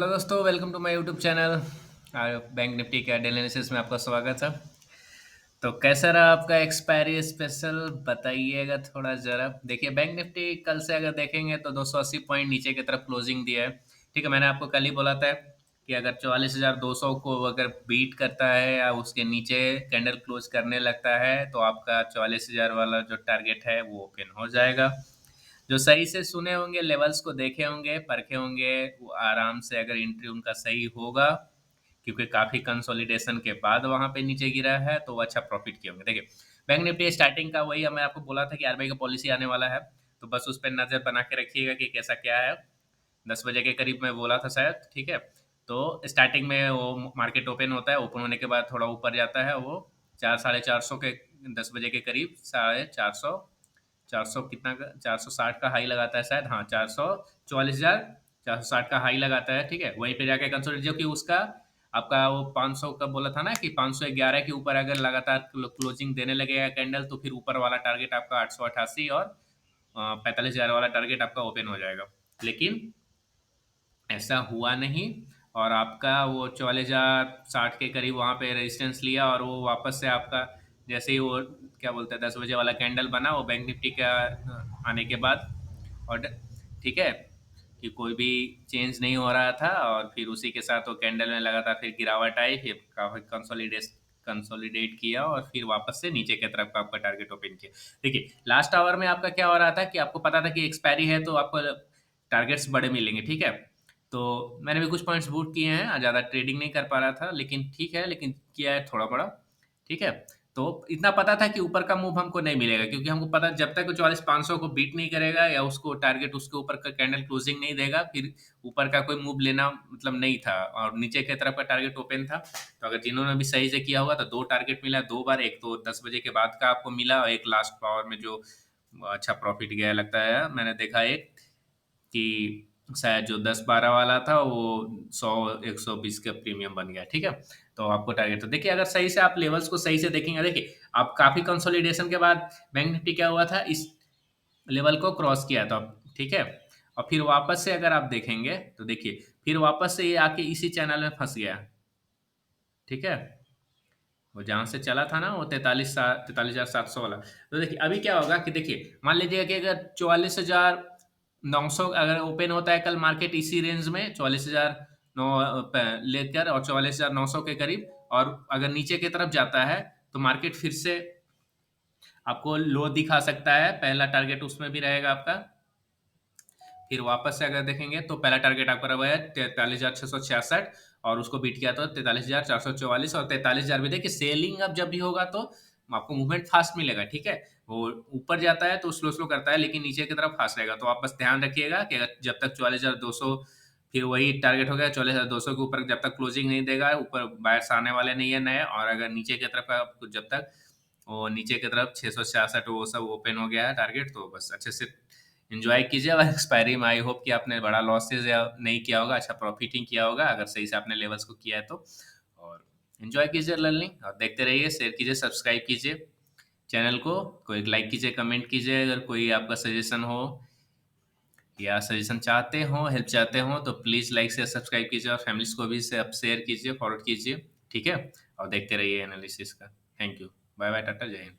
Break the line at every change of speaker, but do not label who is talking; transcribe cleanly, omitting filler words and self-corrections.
Hello दोस्तों, welcome to my YouTube channel. Bank Nifty के daily analysis में आपका स्वागत है। तो कैसा रहा आपका एक्सपायरी स्पेशल, बताइएगा थोड़ा ज़रा। देखिए, बैंक निफ्टी कल से अगर देखेंगे तो 280 पॉइंट नीचे की तरफ क्लोजिंग दिया है। ठीक है, मैंने आपको कल ही बोला था कि अगर 44,200 को अगर बीट करता है या उसके नीचे कैंडल क्लोज करने लगता है तो आपका 44,000 वाला जो टारगेट है वो ओपन हो जाएगा। जो सही से सुने होंगे, लेवल्स को देखे होंगे, परखे होंगे, वो आराम से अगर एंट्री उनका सही होगा, क्योंकि काफ़ी कंसोलिडेशन के बाद वहाँ पे नीचे गिरा है, तो वो अच्छा प्रॉफिट किए होंगे। देखिए, बैंक निफ्टी स्टार्टिंग का वही मैं आपको बोला था कि आरबीआई का पॉलिसी आने वाला है, तो बस उस पर नज़र बना के रखिएगा कि कैसा क्या है। 10 बजे के करीब मैं बोला था शायद, ठीक है। तो स्टार्टिंग में वो मार्केट ओपन होता है, ओपन होने के बाद थोड़ा ऊपर जाता है वो 400-450 के, 10 बजे के करीब 450, 400 कितना का, 460 का हाई लगाता है शायद, हाँ 444,460 का हाई लगाता है, ठीक है। वहीं पे जाके कंसोलिडेट, जो कि उसका आपका वो 500 का बोला था ना कि 511 के ऊपर अगर लगातार क्लोजिंग देने लगेगा कैंडल, तो फिर ऊपर वाला टारगेट आपका 888 और 45,000 वाला टारगेट आपका ओपन हो जाएगा। लेकिन ऐसा हुआ नहीं, और आपका वो 44,060 के करीब वहाँ पे रेजिस्टेंस लिया, और वो वापस से आपका जैसे ही वो क्या बोलते हैं 10 बजे वाला कैंडल बना वो बैंक निफ्टी का आने के बाद, और ठीक है, कि कोई भी चेंज नहीं हो रहा था, और फिर उसी के साथ वो कैंडल में लगातार फिर गिरावट आई, फिर काफी कंसोलिडेट किया, और फिर वापस से नीचे की तरफ का आपका टारगेट ओपन किया। देखिए, लास्ट आवर में आपका क्या हो रहा था कि आपको पता था कि एक्सपायरी है, तो आपको टारगेट्स बड़े मिलेंगे, ठीक है। तो मैंने भी कुछ पॉइंट्स बूट किए हैं, ज़्यादा ट्रेडिंग नहीं कर पा रहा था, लेकिन ठीक है, लेकिन किया है थोड़ा बड़ा, ठीक है। तो इतना पता था कि ऊपर का मूव हमको नहीं मिलेगा, क्योंकि हमको पता जब तक वो 44,500 को बीट नहीं करेगा या उसको टारगेट उसके ऊपर का कैंडल क्लोजिंग नहीं देगा, फिर ऊपर का कोई मूव लेना मतलब नहीं था, और नीचे की तरफ का टारगेट ओपन था। तो अगर जिन्होंने भी सही से किया होगा तो दो टारगेट मिला, दो बार, एक तो 10 बजे के बाद का आपको मिला, और एक लास्ट पावर में जो अच्छा प्रॉफिट गया लगता है, मैंने देखा एक कि शायद जो 10-12 वाला था वो 100-120 का प्रीमियम बन गया, ठीक है। तो आपको टारगेट, तो देखिए अगर सही से आप लेवल्स को सही से देखेंगे, देखिए आप काफी कंसोलिडेशन के बाद बैंक निफ्टी क्या हुआ था, इस लेवल को क्रॉस किया था, ठीक है। और फिर वापस से अगर आप देखेंगे तो देखिए फिर वापस से ये आके इसी चैनल में फंस गया, ठीक है। वो जहाँ से चला था ना वो 43,700 वाला। तो देखिए अभी क्या होगा कि देखिए मान लीजिए कि अगर 44,900 अगर ओपन होता है कल मार्केट इसी रेंज में 44,009 लेकर, और 44,900 के करीब, और अगर नीचे की तरफ जाता है तो मार्केट फिर से आपको लो दिखा सकता है, पहला टारगेट उसमें भी रहेगा आपका। फिर वापस से अगर देखेंगे तो पहला टारगेट आपका रहा है 43,666, और उसको बीट किया तो 43,444, और 43,000 भी देखिए सेलिंग अब जब भी होगा तो आपको मूवमेंट फास्ट मिलेगा, ठीक है। वो ऊपर जाता है तो स्लो स्लो करता है, लेकिन नीचे की तरफ फास्ट रहेगा। तो आप बस ध्यान रखिएगा कि अगर जब तक 44,200, फिर वही टारगेट हो गया 44,200 के ऊपर, जब तक क्लोजिंग नहीं देगा, ऊपर बायर्स आने वाले नहीं है नए, और अगर नीचे की तरफ का जब तक वो नीचे की तरफ 666 वो सब ओपन हो गया है टारगेट, तो बस अच्छे से एंजॉय कीजिए। और एक्सपायरी में आई होप कि आपने बड़ा लॉसेज या नहीं किया होगा, अच्छा प्रॉफिट ही किया होगा अगर सही से आपने लेवल्स को किया है तो। और एंजॉय कीजिए लर्निंग, और देखते रहिए, शेयर कीजिए, सब्सक्राइब कीजिए चैनल को, कोई लाइक कीजिए, कमेंट कीजिए, अगर कोई आपका सजेशन हो या सजेशन चाहते हो, हेल्प चाहते हो, तो प्लीज़ लाइक से सब्सक्राइब कीजिए, और फैमिलीज को भी से आप शेयर कीजिए, फॉरवर्ड कीजिए, ठीक है। और देखते रहिए एनालिसिस का। Thank you, bye bye, tata, जय हिंद।